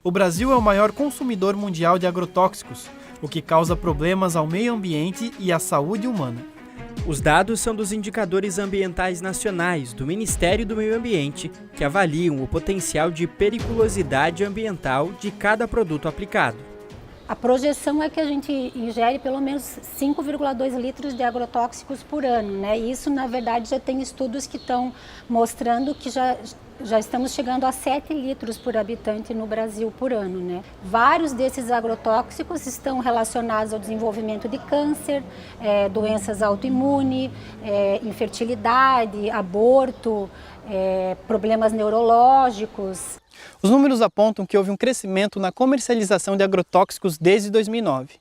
O Brasil é o maior consumidor mundial de agrotóxicos, o que causa problemas ao meio ambiente e à saúde humana. Os dados são dos indicadores ambientais nacionais do Ministério do Meio Ambiente, que avaliam o potencial de periculosidade ambiental de cada produto aplicado. A projeção é que a gente ingere pelo menos 5,2 litros de agrotóxicos por ano, né? E isso, na verdade, já tem estudos que estão mostrando que já estamos chegando a 7 litros por habitante no Brasil por ano, né? Vários desses agrotóxicos estão relacionados ao desenvolvimento de câncer, doenças autoimunes, infertilidade, aborto, problemas neurológicos. Os números apontam que houve um crescimento na comercialização de agrotóxicos desde 2009.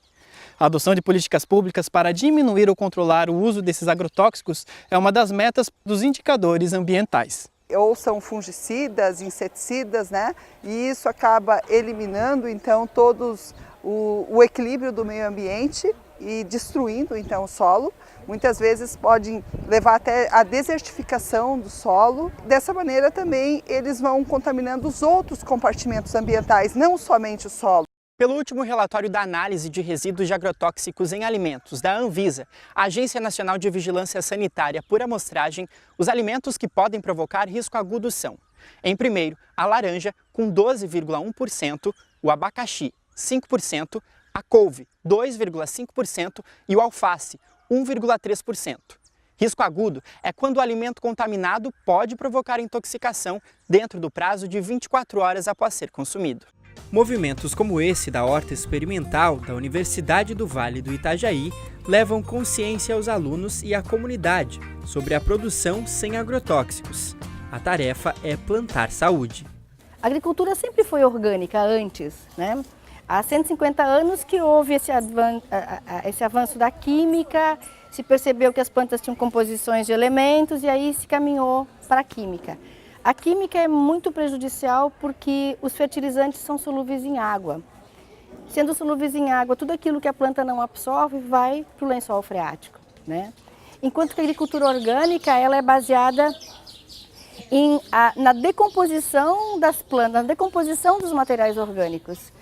A adoção de políticas públicas para diminuir ou controlar o uso desses agrotóxicos é uma das metas dos indicadores ambientais. Ou são fungicidas, inseticidas, né? E isso acaba eliminando então todos o equilíbrio do meio ambiente e destruindo então o solo. Muitas vezes podem levar até a desertificação do solo. Dessa maneira também eles vão contaminando os outros compartimentos ambientais, não somente o solo. Pelo último relatório da análise de resíduos de agrotóxicos em alimentos da Anvisa, a Agência Nacional de Vigilância Sanitária por Amostragem, os alimentos que podem provocar risco agudo são: em primeiro, a laranja, com 12,1%, o abacaxi, 5%, a couve, 2,5% e o alface, 1,3%. Risco agudo é quando o alimento contaminado pode provocar intoxicação dentro do prazo de 24 horas após ser consumido. Movimentos como esse da Horta Experimental da Universidade do Vale do Itajaí levam consciência aos alunos e à comunidade sobre a produção sem agrotóxicos. A tarefa é plantar saúde. A agricultura sempre foi orgânica antes, né? Há 150 anos que houve esse avanço da química, se percebeu que as plantas tinham composições de elementos e aí se caminhou para a química. A química é muito prejudicial porque os fertilizantes são solúveis em água. Sendo solúveis em água, tudo aquilo que a planta não absorve vai para o lençol freático, né? Enquanto que a agricultura orgânica ela é baseada na decomposição das plantas, na decomposição dos materiais orgânicos.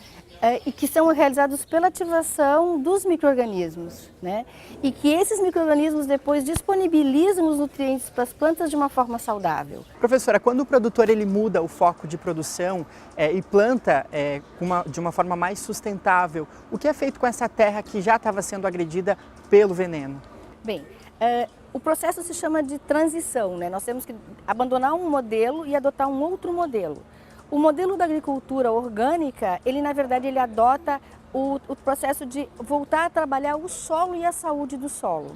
E que são realizados pela ativação dos micro-organismos, né? E que esses micro-organismos depois disponibilizam os nutrientes para as plantas de uma forma saudável. Professora, quando o produtor ele muda o foco de produção e planta de uma forma mais sustentável, o que é feito com essa terra que já estava sendo agredida pelo veneno? Bem, o processo se chama de transição, né? Nós temos que abandonar um modelo e adotar um outro modelo. O modelo da agricultura orgânica, ele na verdade ele adota o processo de voltar a trabalhar o solo e a saúde do solo.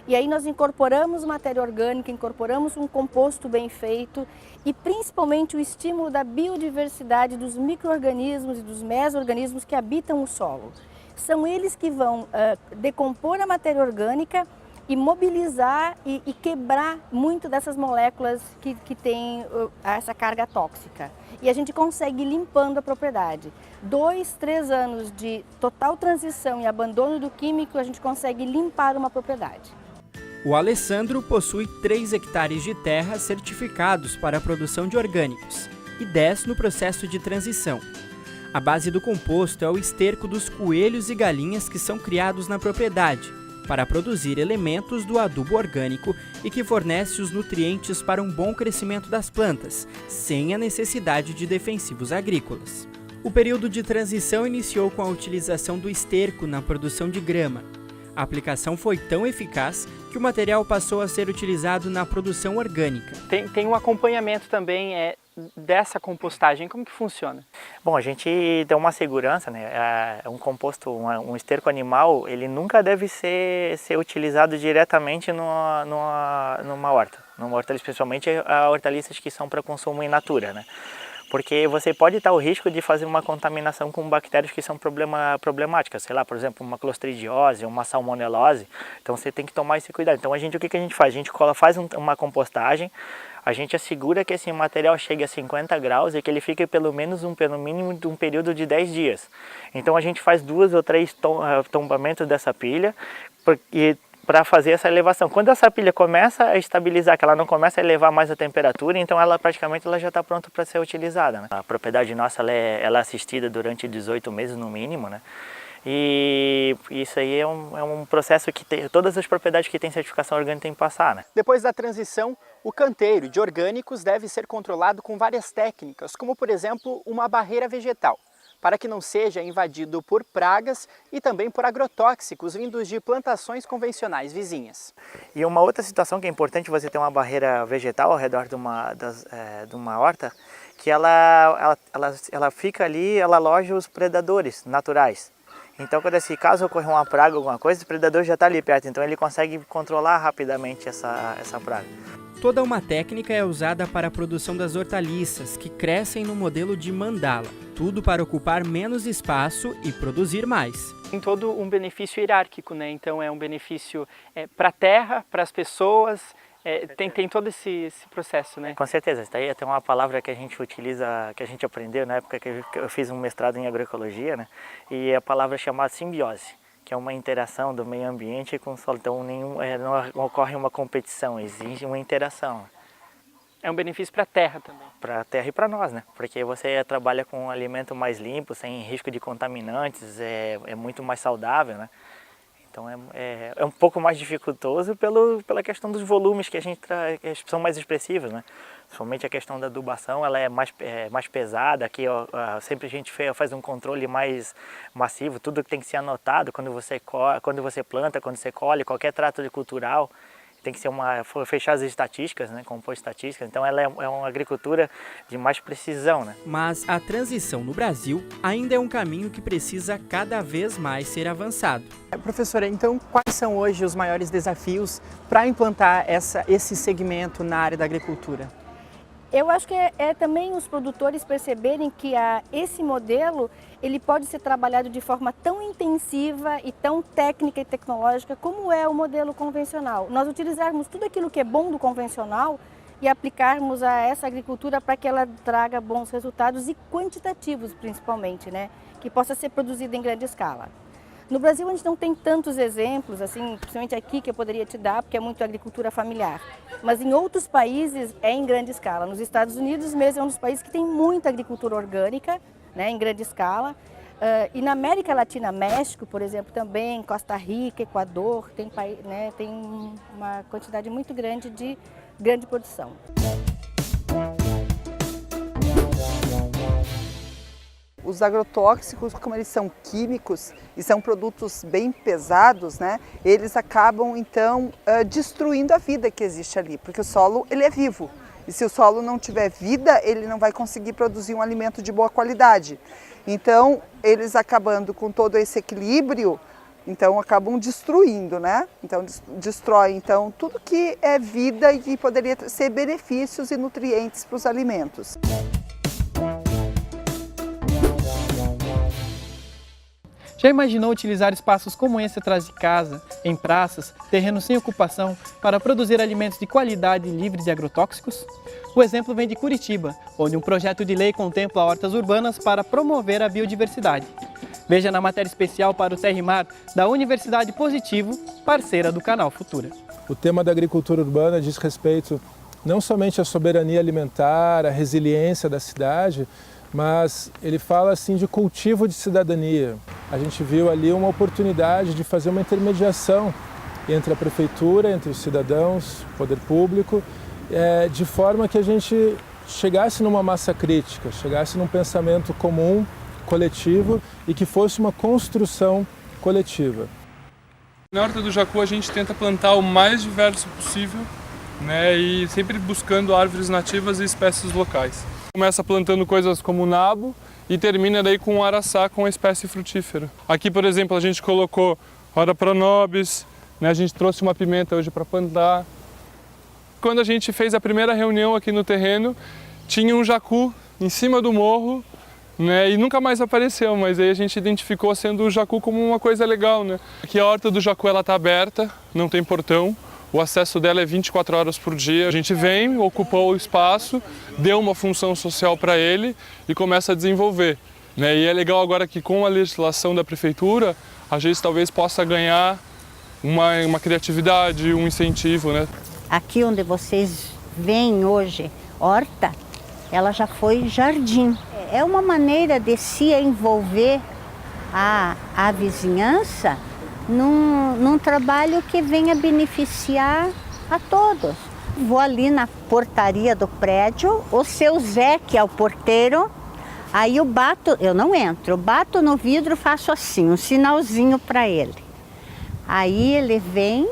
E aí nós incorporamos matéria orgânica, incorporamos um composto bem feito e principalmente o estímulo da biodiversidade dos micro-organismos e dos meso-organismos que habitam o solo. São eles que vão decompor a matéria orgânica e mobilizar e quebrar muito dessas moléculas que têm essa carga tóxica. E a gente consegue ir limpando a propriedade. 2, 3 anos de total transição e abandono do químico, a gente consegue limpar uma propriedade. O Alessandro possui 3 hectares de terra certificados para a produção de orgânicos e 10 no processo de transição. A base do composto é o esterco dos coelhos e galinhas que são criados na propriedade, para produzir elementos do adubo orgânico e que fornece os nutrientes para um bom crescimento das plantas, sem a necessidade de defensivos agrícolas. O período de transição iniciou com a utilização do esterco na produção de grama. A aplicação foi tão eficaz que o material passou a ser utilizado na produção orgânica. Tem um acompanhamento também dessa compostagem, como que funciona? Bom, a gente dá uma segurança, né? Um composto, um esterco animal, ele nunca deve ser utilizado diretamente numa horta. Numa horta, especialmente hortaliças que são para consumo in natura, né? Porque você pode estar o risco de fazer uma contaminação com bactérias que são problemáticas, sei lá, por exemplo, uma clostridiose, uma salmonelose, então você tem que tomar esse cuidado. Então o que a gente faz? A gente faz uma compostagem, a gente assegura que esse material chegue a 50 graus e que ele fique pelo mínimo de um período de 10 dias. Então a gente faz 2 ou 3 tombamentos dessa pilha, para fazer essa elevação. Quando essa pilha começa a estabilizar, que ela não começa a elevar mais a temperatura, então ela praticamente já está pronta para ser utilizada, né? A propriedade nossa ela é assistida durante 18 meses no mínimo, né? E isso aí é um processo que todas as propriedades que têm certificação orgânica têm que passar, né? Depois da transição, o canteiro de orgânicos deve ser controlado com várias técnicas, como por exemplo uma barreira vegetal, para que não seja invadido por pragas e também por agrotóxicos vindos de plantações convencionais vizinhas. E uma outra situação que é importante você ter uma barreira vegetal ao redor de uma horta, que ela fica ali, ela aloja os predadores naturais. Então, caso ocorra uma praga, alguma coisa, o predador já está ali perto, então ele consegue controlar rapidamente essa praga. Toda uma técnica é usada para a produção das hortaliças, que crescem no modelo de mandala. Tudo para ocupar menos espaço e produzir mais. Tem todo um benefício hierárquico, né? Então é um benefício para a terra, para as pessoas, tem todo esse processo, né? Com certeza, isso aí é até uma palavra que a gente utiliza, que a gente aprendeu na época que eu fiz um mestrado em agroecologia, né? E a palavra é chamada simbiose, que é uma interação do meio ambiente com o solo. Então não ocorre uma competição, existe uma interação. É um benefício para a terra também. Para a terra e para nós, né? Porque você trabalha com um alimento mais limpo, sem risco de contaminantes, é muito mais saudável, né? Então é um pouco mais dificultoso pela questão dos volumes que que são mais expressivos, né? Principalmente a questão da adubação, ela é mais pesada, aqui sempre a gente faz um controle mais massivo, tudo que tem que ser anotado quando você planta, quando você colhe, qualquer trato cultural. Tem que ser fechar as estatísticas, né, compor estatísticas, então ela é uma agricultura de mais precisão, né? Mas a transição no Brasil ainda é um caminho que precisa cada vez mais ser avançado. Professora, então quais são hoje os maiores desafios para implantar esse segmento na área da agricultura? Eu acho que é também os produtores perceberem que esse modelo ele pode ser trabalhado de forma tão intensiva e tão técnica e tecnológica como é o modelo convencional. Nós utilizarmos tudo aquilo que é bom do convencional e aplicarmos a essa agricultura para que ela traga bons resultados e quantitativos principalmente, né? Que possa ser produzida em grande escala. No Brasil a gente não tem tantos exemplos, assim, principalmente aqui que eu poderia te dar, porque é muito agricultura familiar. Mas em outros países é em grande escala. Nos Estados Unidos mesmo é um dos países que tem muita agricultura orgânica, né, em grande escala. E na América Latina, México, por exemplo, também, Costa Rica, Equador, tem uma quantidade muito grande de grande produção. Os agrotóxicos, como eles são químicos e são produtos bem pesados, né, eles acabam então destruindo a vida que existe ali, porque o solo ele é vivo. E se o solo não tiver vida, ele não vai conseguir produzir um alimento de boa qualidade. Então, eles acabando com todo esse equilíbrio, então acabam destruindo, né? Então, destrói tudo que é vida e que poderia ser benefícios e nutrientes para os alimentos. Já imaginou utilizar espaços como esse atrás de casa, em praças, terrenos sem ocupação, para produzir alimentos de qualidade livres de agrotóxicos? O exemplo vem de Curitiba, onde um projeto de lei contempla hortas urbanas para promover a biodiversidade. Veja na matéria especial para o Terra e Mar da Universidade Positivo, parceira do canal Futura. O tema da agricultura urbana diz respeito não somente à soberania alimentar, à resiliência da cidade, mas ele fala assim de cultivo de cidadania. A gente viu ali uma oportunidade de fazer uma intermediação entre a prefeitura, entre os cidadãos, o poder público, de forma que a gente chegasse numa massa crítica, chegasse num pensamento comum, coletivo e que fosse uma construção coletiva. Na Horta do Jacu a gente tenta plantar o mais diverso possível, né, e sempre buscando árvores nativas e espécies locais. Começa plantando coisas como o nabo e termina daí com o araçá, com a espécie frutífera. Aqui, por exemplo, a gente colocou Ora pronobis, né, a gente trouxe uma pimenta hoje para plantar. Quando a gente fez a primeira reunião aqui no terreno, tinha um jacu em cima do morro, né, e nunca mais apareceu, mas aí a gente identificou sendo o jacu como uma coisa legal, né? Aqui a Horta do Jacu está aberta, não tem portão. O acesso dela é 24 horas por dia. A gente vem, ocupou o espaço, deu uma função social para ele e começa a desenvolver, né? E é legal agora que com a legislação da prefeitura, a gente talvez possa ganhar uma criatividade, um incentivo, né? Aqui onde vocês veem hoje, horta, ela já foi jardim. É uma maneira de se envolver a vizinhança num trabalho que venha beneficiar a todos. Vou ali na portaria do prédio, o seu Zé, que é o porteiro, aí eu não entro, eu bato no vidro, faço assim, um sinalzinho para ele. Aí ele vem,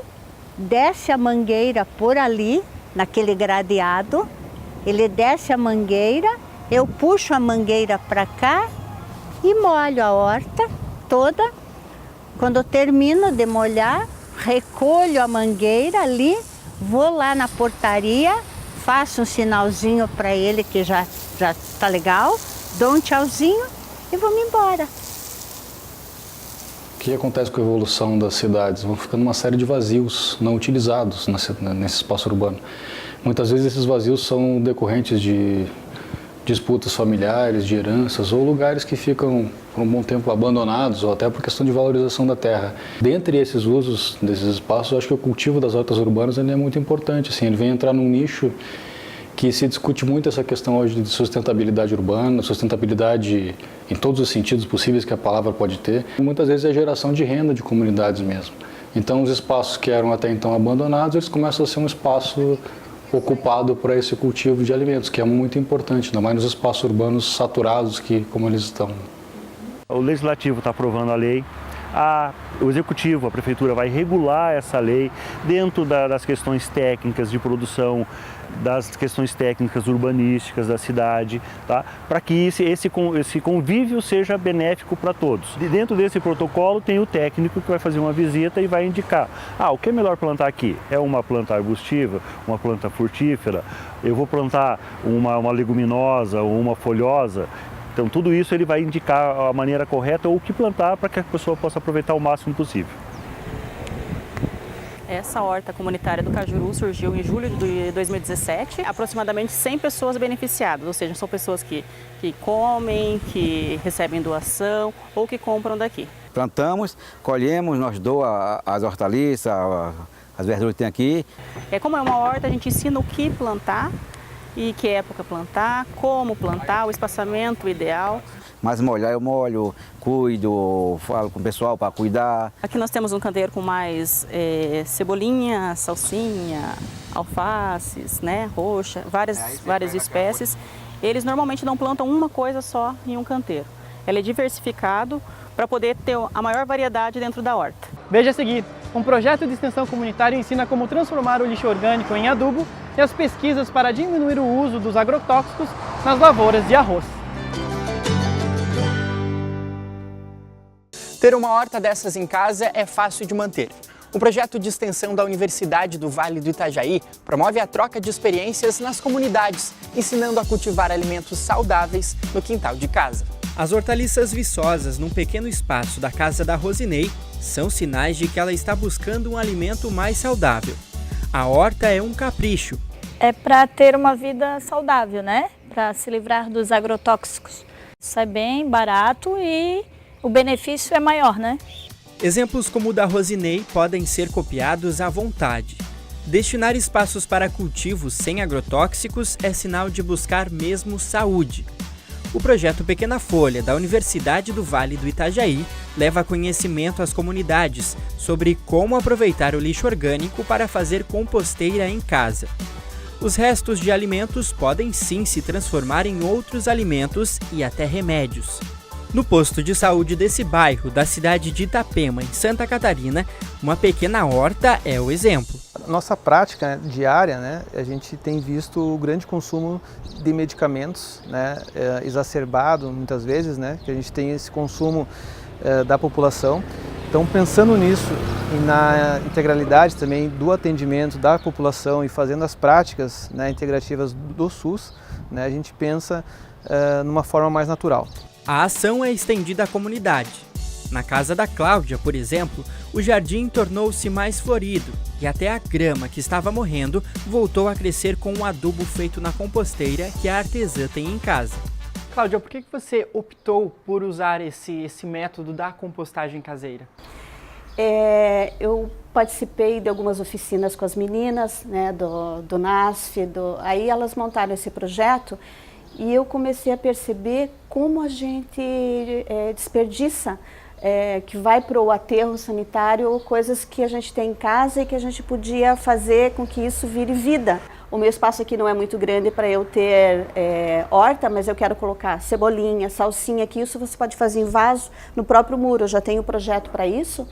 desce a mangueira por ali, naquele gradeado, ele desce a mangueira, eu puxo a mangueira para cá e molho a horta toda. Quando eu termino de molhar, recolho a mangueira ali, vou lá na portaria, faço um sinalzinho para ele que já está legal, dou um tchauzinho e vou-me embora. O que acontece com a evolução das cidades? Vão ficando uma série de vazios não utilizados nesse espaço urbano. Muitas vezes esses vazios são decorrentes de disputas familiares, de heranças ou lugares que ficam por um bom tempo abandonados ou até por questão de valorização da terra. Dentre esses usos desses espaços, eu acho que o cultivo das hortas urbanas ele é muito importante. Assim, ele vem entrar num nicho que se discute muito essa questão hoje de sustentabilidade urbana, sustentabilidade em todos os sentidos possíveis que a palavra pode ter. E muitas vezes é a geração de renda de comunidades mesmo. Então os espaços que eram até então abandonados, eles começam a ser um espaço ocupado para esse cultivo de alimentos, que é muito importante, ainda mais nos espaços urbanos saturados como eles estão. O Legislativo está aprovando a lei, o Executivo, a Prefeitura vai regular essa lei dentro das questões técnicas de produção, das questões técnicas urbanísticas da cidade, tá? Para que esse convívio seja benéfico para todos. E dentro desse protocolo tem o técnico que vai fazer uma visita e vai indicar, o que é melhor plantar aqui? É uma planta arbustiva, uma planta frutífera? Eu vou plantar uma leguminosa ou uma folhosa? Então tudo isso ele vai indicar a maneira correta ou o que plantar para que a pessoa possa aproveitar o máximo possível. Essa horta comunitária do Cajuru surgiu em julho de 2017. Aproximadamente 100 pessoas beneficiadas, ou seja, são pessoas que comem, que recebem doação ou que compram daqui. Plantamos, colhemos, nós doamos as hortaliças, as verduras que tem aqui. Como é uma horta, a gente ensina o que plantar e que época plantar, como plantar, o espaçamento ideal. Mas molhar eu molho, cuido, falo com o pessoal para cuidar. Aqui nós temos um canteiro com mais cebolinha, salsinha, alfaces, né, roxa, várias espécies. Eles normalmente não plantam uma coisa só em um canteiro. Ele é diversificado para poder ter a maior variedade dentro da horta. Veja a seguir, um projeto de extensão comunitária ensina como transformar o lixo orgânico em adubo e as pesquisas para diminuir o uso dos agrotóxicos nas lavouras de arroz. Ter uma horta dessas em casa é fácil de manter. O projeto de extensão da Universidade do Vale do Itajaí promove a troca de experiências nas comunidades, ensinando a cultivar alimentos saudáveis no quintal de casa. As hortaliças viçosas num pequeno espaço da casa da Rosinei são sinais de que ela está buscando um alimento mais saudável. A horta é um capricho. É para ter uma vida saudável, né? Para se livrar dos agrotóxicos. Isso é bem barato e o benefício é maior, né? Exemplos como o da Rosinei podem ser copiados à vontade. Destinar espaços para cultivos sem agrotóxicos é sinal de buscar mesmo saúde. O projeto Pequena Folha, da Universidade do Vale do Itajaí, leva conhecimento às comunidades sobre como aproveitar o lixo orgânico para fazer composteira em casa. Os restos de alimentos podem sim se transformar em outros alimentos e até remédios. No posto de saúde desse bairro, da cidade de Itapema, em Santa Catarina, uma pequena horta é o exemplo. Nossa prática diária, né, a gente tem visto o grande consumo de medicamentos, né, exacerbado muitas vezes, né, que a gente tem esse consumo da população. Então, pensando nisso e na integralidade também do atendimento da população e fazendo as práticas, né, integrativas do SUS, né, a gente pensa numa forma mais natural. A ação é estendida à comunidade. Na casa da Cláudia, por exemplo, o jardim tornou-se mais florido e até a grama que estava morrendo voltou a crescer com um adubo feito na composteira que a artesã tem em casa. Cláudia, por que você optou por usar esse método da compostagem caseira? Eu participei de algumas oficinas com as meninas, né, do NASF, aí elas montaram esse projeto e eu comecei a perceber como a gente desperdiça, que vai para o aterro sanitário, coisas que a gente tem em casa e que a gente podia fazer com que isso vire vida. O meu espaço aqui não é muito grande para eu ter horta, mas eu quero colocar cebolinha, salsinha, que isso você pode fazer em vaso no próprio muro. Eu já tenho um projeto para isso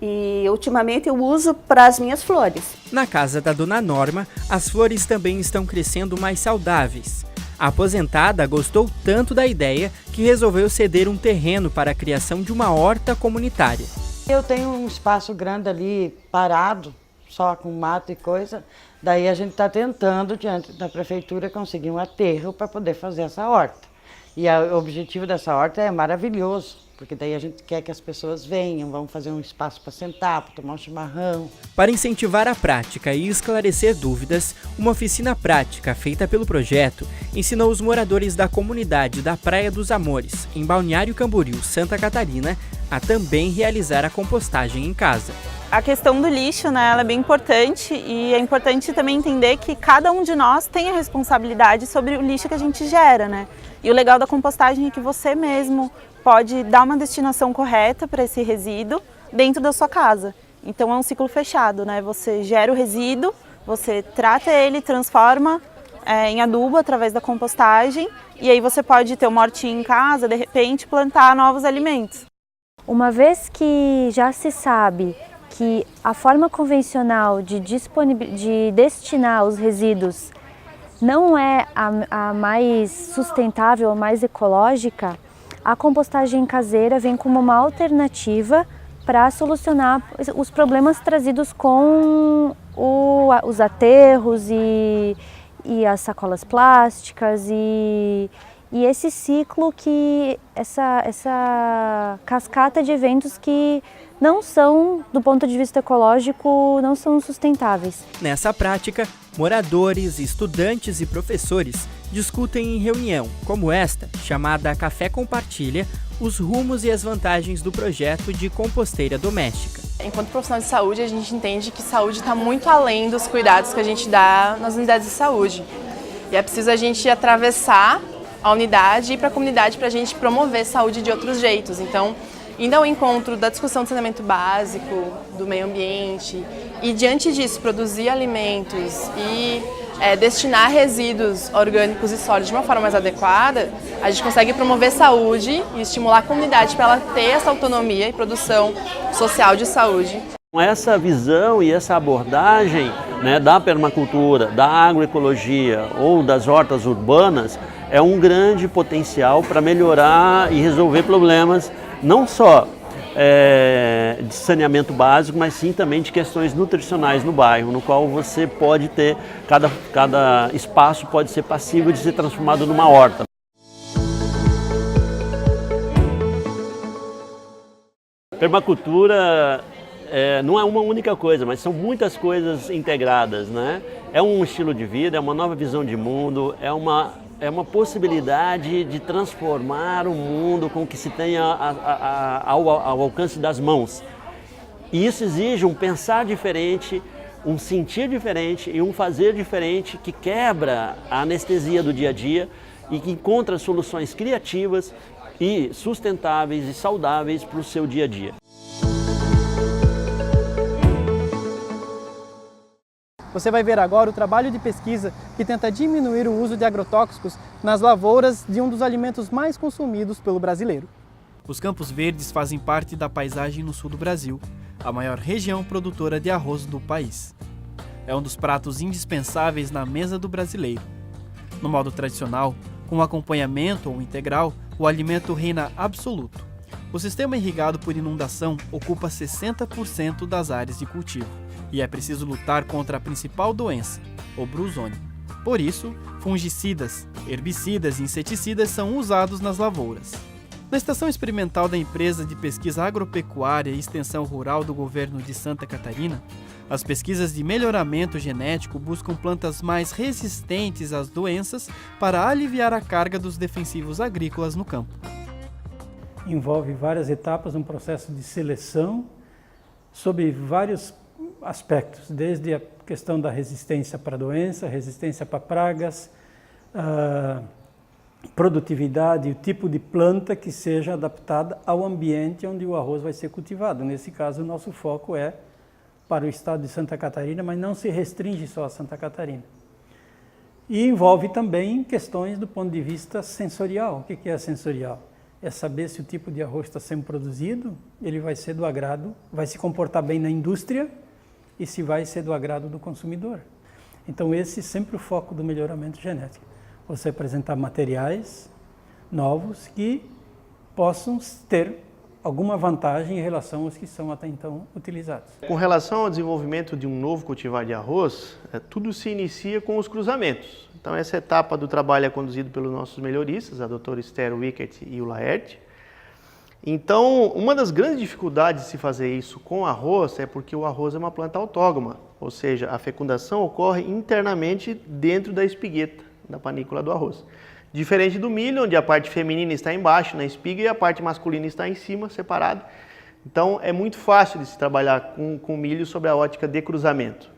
e ultimamente eu uso para as minhas flores. Na casa da Dona Norma, as flores também estão crescendo mais saudáveis. A aposentada gostou tanto da ideia que resolveu ceder um terreno para a criação de uma horta comunitária. Eu tenho um espaço grande ali parado, só com mato e coisa. Daí a gente está tentando, diante da prefeitura, conseguir um aterro para poder fazer essa horta. E o objetivo dessa horta é maravilhoso, porque daí a gente quer que as pessoas venham, vamos fazer um espaço para sentar, para tomar um chimarrão. Para incentivar a prática e esclarecer dúvidas, uma oficina prática feita pelo projeto ensinou os moradores da comunidade da Praia dos Amores, em Balneário Camboriú, Santa Catarina, a também realizar a compostagem em casa. A questão do lixo, né, ela é bem importante e é importante também entender que cada um de nós tem a responsabilidade sobre o lixo que a gente gera, né? E o legal da compostagem é que você mesmo pode dar uma destinação correta para esse resíduo dentro da sua casa. Então é um ciclo fechado, né? Você gera o resíduo, você trata ele, transforma em adubo através da compostagem e aí você pode ter uma hortinha em casa, de repente plantar novos alimentos. Uma vez que já se sabe que a forma convencional de destinar os resíduos não é a mais sustentável, a mais ecológica, a compostagem caseira vem como uma alternativa para solucionar os problemas trazidos com os aterros e as sacolas plásticas e esse ciclo, essa cascata de eventos que não são, do ponto de vista ecológico, não são sustentáveis. Nessa prática, moradores, estudantes e professores discutem em reunião, como esta, chamada Café Compartilha, os rumos e as vantagens do projeto de composteira doméstica. Enquanto profissional de saúde, a gente entende que saúde está muito além dos cuidados que a gente dá nas unidades de saúde. E é preciso a gente atravessar a unidade e ir para a comunidade para a gente promover saúde de outros jeitos. Então, indo ao encontro da discussão do saneamento básico, do meio ambiente e, diante disso, produzir alimentos e destinar resíduos orgânicos e sólidos de uma forma mais adequada, a gente consegue promover saúde e estimular a comunidade para ela ter essa autonomia e produção social de saúde. Essa visão e essa abordagem, né, da permacultura, da agroecologia ou das hortas urbanas é um grande potencial para melhorar e resolver problemas não só de saneamento básico, mas sim também de questões nutricionais no bairro, no qual você pode ter, cada espaço pode ser passível de ser transformado numa horta. Permacultura não é uma única coisa, mas são muitas coisas integradas, né? É um estilo de vida, é uma nova visão de mundo, é uma possibilidade de transformar o mundo com o que se tenha ao alcance das mãos. E isso exige um pensar diferente, um sentir diferente e um fazer diferente que quebra a anestesia do dia a dia e que encontra soluções criativas e sustentáveis e saudáveis para o seu dia a dia. Você vai ver agora o trabalho de pesquisa que tenta diminuir o uso de agrotóxicos nas lavouras de um dos alimentos mais consumidos pelo brasileiro. Os Campos Verdes fazem parte da paisagem no sul do Brasil, a maior região produtora de arroz do país. É um dos pratos indispensáveis na mesa do brasileiro. No modo tradicional, com acompanhamento ou integral, o alimento reina absoluto. O sistema irrigado por inundação ocupa 60% das áreas de cultivo. E é preciso lutar contra a principal doença, o brusônio. Por isso, fungicidas, herbicidas e inseticidas são usados nas lavouras. Na estação experimental da Empresa de Pesquisa Agropecuária e Extensão Rural do Governo de Santa Catarina, as pesquisas de melhoramento genético buscam plantas mais resistentes às doenças para aliviar a carga dos defensivos agrícolas no campo. Envolve várias etapas, um processo de seleção, sobre vários aspectos, desde a questão da resistência para doença, resistência para pragas, produtividade, o tipo de planta que seja adaptada ao ambiente onde o arroz vai ser cultivado. Nesse caso, o nosso foco é para o estado de Santa Catarina, mas não se restringe só a Santa Catarina. E envolve também questões do ponto de vista sensorial. O que é sensorial? É saber se o tipo de arroz está sendo produzido, ele vai ser do agrado, vai se comportar bem na indústria e se vai ser do agrado do consumidor. Então esse é sempre o foco do melhoramento genético. Você apresentar materiais novos que possam ter alguma vantagem em relação aos que são até então utilizados. Com relação ao desenvolvimento de um novo cultivar de arroz, tudo se inicia com os cruzamentos. Então essa etapa do trabalho é conduzida pelos nossos melhoristas, a doutora Esther Wickert e o Laerte. Então, uma das grandes dificuldades de se fazer isso com arroz é porque o arroz é uma planta autógama, ou seja, a fecundação ocorre internamente dentro da espigueta, da panícula do arroz. Diferente do milho, onde a parte feminina está embaixo, na espiga, e a parte masculina está em cima, separado. Então, é muito fácil de se trabalhar com milho sob a ótica de cruzamento.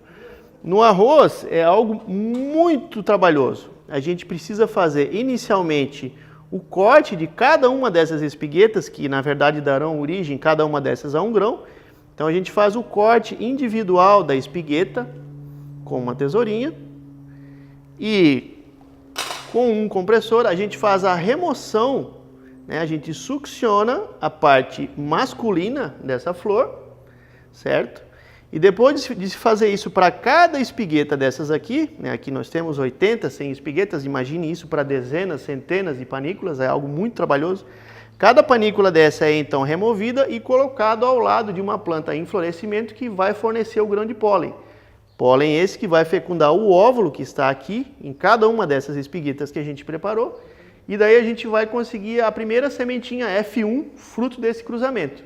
No arroz, é algo muito trabalhoso. A gente precisa fazer, inicialmente, o corte de cada uma dessas espiguetas, que na verdade darão origem, cada uma dessas, a um grão. Então, a gente faz o corte individual da espigueta, com uma tesourinha, e com um compressor, a gente faz a remoção, né? A gente succiona a parte masculina dessa flor, certo? E depois de se fazer isso para cada espigueta dessas aqui, né? Aqui nós temos 80, 100 espiguetas, imagine isso para dezenas, centenas de panículas, é algo muito trabalhoso. Cada panícula dessa é então removida e colocada ao lado de uma planta em florescimento que vai fornecer o grão de pólen. Pólen esse que vai fecundar o óvulo que está aqui, em cada uma dessas espiguetas que a gente preparou, e daí a gente vai conseguir a primeira sementinha F1, fruto desse cruzamento.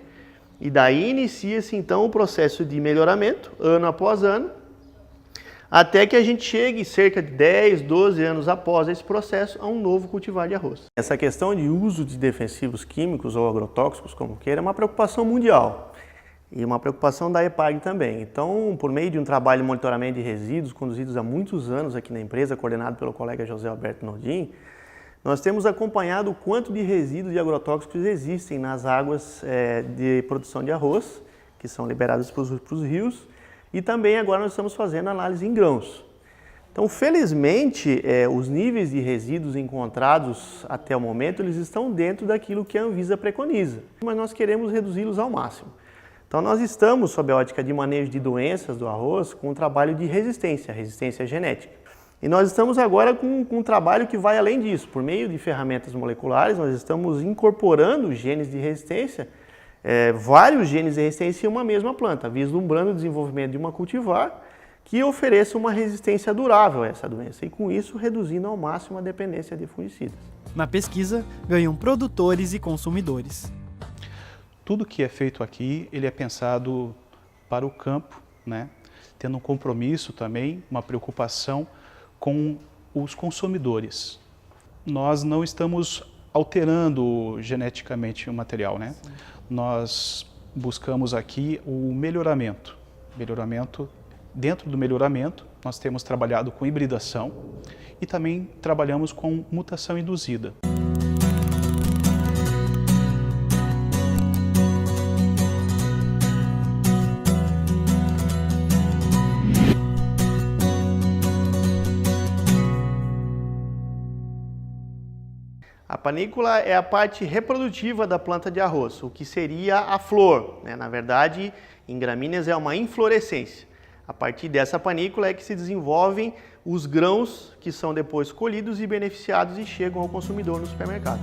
E daí inicia-se então o processo de melhoramento, ano após ano, até que a gente chegue cerca de 10, 12 anos após esse processo a um novo cultivar de arroz. Essa questão de uso de defensivos químicos ou agrotóxicos, como queira, é uma preocupação mundial. E uma preocupação da EPAG também. Então, por meio de um trabalho de monitoramento de resíduos, conduzidos há muitos anos aqui na empresa, coordenado pelo colega José Alberto Nordin, nós temos acompanhado o quanto de resíduos de agrotóxicos existem nas águas de produção de arroz, que são liberadas para os rios, e também agora nós estamos fazendo análise em grãos. Então, felizmente, os níveis de resíduos encontrados até o momento, eles estão dentro daquilo que a Anvisa preconiza, mas nós queremos reduzi-los ao máximo. Então, nós estamos, sob a ótica de manejo de doenças do arroz, com um trabalho de resistência genética. E nós estamos agora com um trabalho que vai além disso. Por meio de ferramentas moleculares, nós estamos incorporando genes de resistência, vários genes de resistência em uma mesma planta, vislumbrando o desenvolvimento de uma cultivar que ofereça uma resistência durável a essa doença e, com isso, reduzindo ao máximo a dependência de fungicidas. Na pesquisa, ganham produtores e consumidores. Tudo que é feito aqui, ele é pensado para o campo, né? Tendo um compromisso também, uma preocupação com os consumidores. Nós não estamos alterando geneticamente o material, né? Sim. Nós buscamos aqui o melhoramento. Dentro do melhoramento, nós temos trabalhado com hibridação e também trabalhamos com mutação induzida. A panícula é a parte reprodutiva da planta de arroz, o que seria a flor, né? Na verdade, em gramíneas é uma inflorescência. A partir dessa panícula é que se desenvolvem os grãos que são depois colhidos e beneficiados e chegam ao consumidor no supermercado.